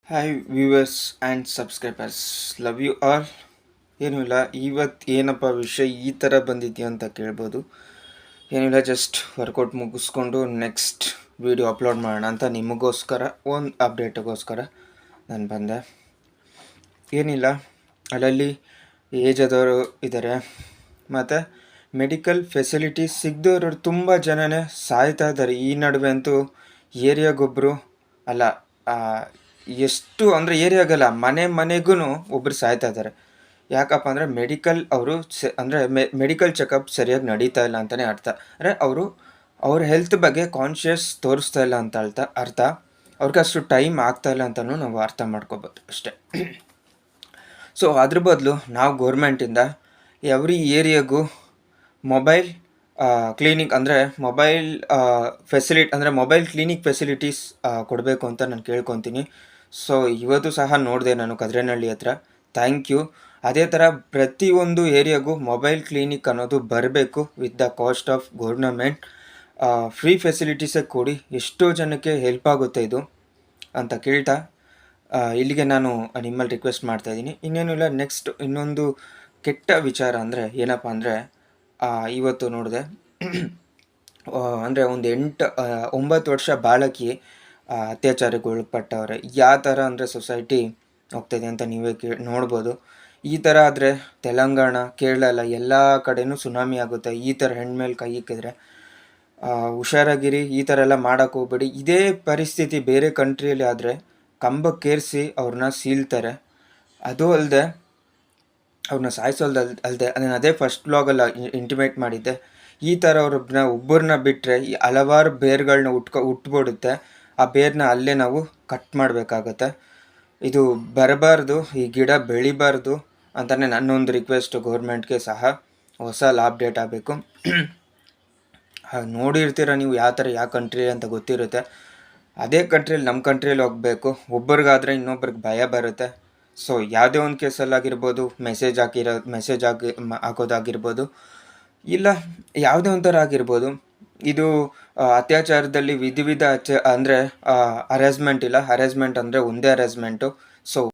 Hi viewers and subscribers, love you all. ಏನೂ ಇಲ್ಲ, ಇವತ್ತು ಏನಪ್ಪ ವಿಷಯ ಈ ಥರ ಬಂದಿದೆಯಾ ಅಂತ ಕೇಳ್ಬೋದು. ಏನಿಲ್ಲ, ಜಸ್ಟ್ ವರ್ಕೌಟ್ ಮುಗಿಸ್ಕೊಂಡು ನೆಕ್ಸ್ಟ್ ವೀಡಿಯೋ ಅಪ್ಲೋಡ್ ಮಾಡೋಣ ಅಂತ ನಿಮಗೋಸ್ಕರ ಒಂದು ಅಪ್ಡೇಟಿಗೋಸ್ಕರ ನಾನು ಬಂದೆ. ಏನಿಲ್ಲ, ಅಲ್ಲಲ್ಲಿ ಏಜ್ ಆದವರು ಇದ್ದಾರೆ ಮತ್ತು ಮೆಡಿಕಲ್ ಫೆಸಿಲಿಟೀಸ್ ಸಿಗದವರು ತುಂಬ ಜನನೇ ಸಾಯ್ತಾ ಇದ್ದಾರೆ. ಈ ನಡುವೆ ಅಂತೂ ಏರಿಯಾಗೊಬ್ಬರು ಅಲ್ಲ, ಎಷ್ಟು ಅಂದರೆ ಏರಿಯಾಗಲ್ಲ, ಮನೆಗೂ ಒಬ್ಬರು ಸಾಯ್ತಾ ಇದ್ದಾರೆ. ಯಾಕಪ್ಪ ಅಂದರೆ ಮೆಡಿಕಲ್ ಅವರು ಅಂದರೆ ಮೆಡಿಕಲ್ ಚೆಕಪ್ ಸರಿಯಾಗಿ ನಡೀತಾ ಇಲ್ಲ ಅಂತಲೇ ಅರ್ಥ. ಅಂದರೆ ಅವ್ರ ಹೆಲ್ತ್ ಬಗ್ಗೆ ಕಾನ್ಷಿಯಸ್ ತೋರಿಸ್ತಾ ಇಲ್ಲ ಅಂತ ಅರ್ಥ. ಅವ್ರಿಗೆ ಅಷ್ಟು ಟೈಮ್ ಆಗ್ತಾ ಇಲ್ಲ ಅಂತಲೂ ನಾವು ಅರ್ಥ ಮಾಡ್ಕೋಬೋದು ಅಷ್ಟೇ. ಸೊ ಅದ್ರ ಬದಲು ನಾವು ಗೋರ್ಮೆಂಟಿಂದ ಎವ್ರಿ ಏರಿಯಾಗೂ ಮೊಬೈಲ್ ಕ್ಲಿನಿಕ್ ಅಂದರೆ ಮೊಬೈಲ್ ಕ್ಲಿನಿಕ್ ಫೆಸಿಲಿಟೀಸ್ ಕೊಡಬೇಕು ಅಂತ ನಾನು ಕೇಳ್ಕೊತೀನಿ. ಸೊ ಇವತ್ತು ಸಹ ನೋಡಿದೆ ನಾನು ಕದ್ರೇನಹಳ್ಳಿ ಹತ್ರ. Thank you. ಅದೇ ಥರ ಪ್ರತಿಯೊಂದು ಏರಿಯಾಗೂ ಮೊಬೈಲ್ ಕ್ಲಿನಿಕ್ ಅನ್ನೋದು ಬರಬೇಕು with the cost of government. Free ಫೆಸಿಲಿಟೀಸೇ ಕೊಡಿ, ಎಷ್ಟೋ ಜನಕ್ಕೆ ಹೆಲ್ಪ್ ಆಗುತ್ತೆ ಇದು ಅಂತ ಕೇಳ್ತಾ ಇಲ್ಲಿಗೆ ನಾನು ನಿಮ್ಮಲ್ಲಿ ರಿಕ್ವೆಸ್ಟ್ ಮಾಡ್ತಾಯಿದ್ದೀನಿ. ಇನ್ನೇನು ಇಲ್ಲ, ನೆಕ್ಸ್ಟ್ ಇನ್ನೊಂದು ಕೆಟ್ಟ ವಿಚಾರ ಅಂದರೆ ಏನಪ್ಪ ಅಂದರೆ ಇವತ್ತು ನೋಡಿದೆ, ಅಂದರೆ ಒಂದು 9 ವರ್ಷ ಬಾಲಕಿ ಅತ್ಯಾಚಾರಕ್ಕೆ ಒಳಪಟ್ಟವ್ರೆ. ಯಾವ ಥರ ಅಂದರೆ ಸೊಸೈಟಿ ಹೋಗ್ತಾಯಿದೆ ಅಂತ ನೀವೇ ನೋಡ್ಬೋದು. ಈ ಥರ ಆದರೆ ತೆಲಂಗಾಣ, ಕೇರಳ ಎಲ್ಲ ಕಡೆಯೂ ಸುನಾಮಿ ಆಗುತ್ತೆ. ಈ ಥರ ಹೆಣ್ಮೇಲೆ ಕೈ ಇಕ್ಕಿದ್ರೆ ಹುಷಾರಾಗಿರಿ, ಈ ಥರ ಎಲ್ಲ ಮಾಡೋಕ್ಕೆ ಹೋಗ್ಬೇಡಿ. ಇದೇ ಪರಿಸ್ಥಿತಿ ಬೇರೆ ಕಂಟ್ರಿಯಲ್ಲಿ ಆದರೆ ಕಂಬಕ್ಕೇರಿಸಿ ಅವ್ರನ್ನ ಸೀಲ್ತಾರೆ. ಅದು ಅಲ್ಲದೆ ಅವ್ರನ್ನ ಸಾಯಿಸೋಲ್ದಲ್ಲದೆ ನಾನು ಅದೇ ಫಸ್ಟ್ ಬ್ಲಾಗಲ್ಲಿ ಇಂಟಿಮೇಟ್ ಮಾಡಿದ್ದೆ, ಈ ಥರ ಒಬ್ಬರನ್ನ ಬಿಟ್ಟರೆ ಹಲವಾರು ಬೇರ್ಗಳನ್ನ ಹುಟ್ಬಿಡುತ್ತೆ. ಆ ಬೇರನ್ನ ಅಲ್ಲೇ ನಾವು ಕಟ್ ಮಾಡಬೇಕಾಗತ್ತೆ. ಇದು ಬರಬಾರ್ದು, ಈ ಗಿಡ ಬೆಳಿಬಾರ್ದು ಅಂತಲೇ ನನ್ನೊಂದು ರಿಕ್ವೆಸ್ಟ್ ಗೌರ್ಮೆಂಟ್ಗೆ ಸಹ. ಹೊಸ ಅಪ್ಡೇಟ್ ಆಗಬೇಕು. ನೋಡಿರ್ತೀರ ನೀವು ಯಾವ ಕಂಟ್ರಿ ಅಂತ ಗೊತ್ತಿರುತ್ತೆ. ಅದೇ ಕಂಟ್ರಿಯಲ್ಲಿ ನಮ್ಮ ಕಂಟ್ರಿಯಲ್ಲಿ ಹೋಗಬೇಕು. ಒಬ್ಬರಿಗಾದರೆ ಇನ್ನೊಬ್ರಿಗೆ ಭಯ ಬರುತ್ತೆ. ಸೊ ಯಾವುದೇ ಒಂದು ಕೇಸಲ್ಲಾಗಿರ್ಬೋದು, ಮೆಸೇಜ್ ಹಾಕೋದಾಗಿರ್ಬೋದು, ಇಲ್ಲ ಯಾವುದೇ ಒಂಥರ ಆಗಿರ್ಬೋದು, ಇದು ಅತ್ಯಾಚಾರದಲ್ಲಿ ವಿಧ ಅಂದರೆ ಹರಾಸ್ಮೆಂಟ್ ಇಲ್ಲ. ಹರಾಸ್ಮೆಂಟ್ ಅಂದರೆ ಒಂದೇ ಹರಾಸ್ಮೆಂಟು. ಸೊ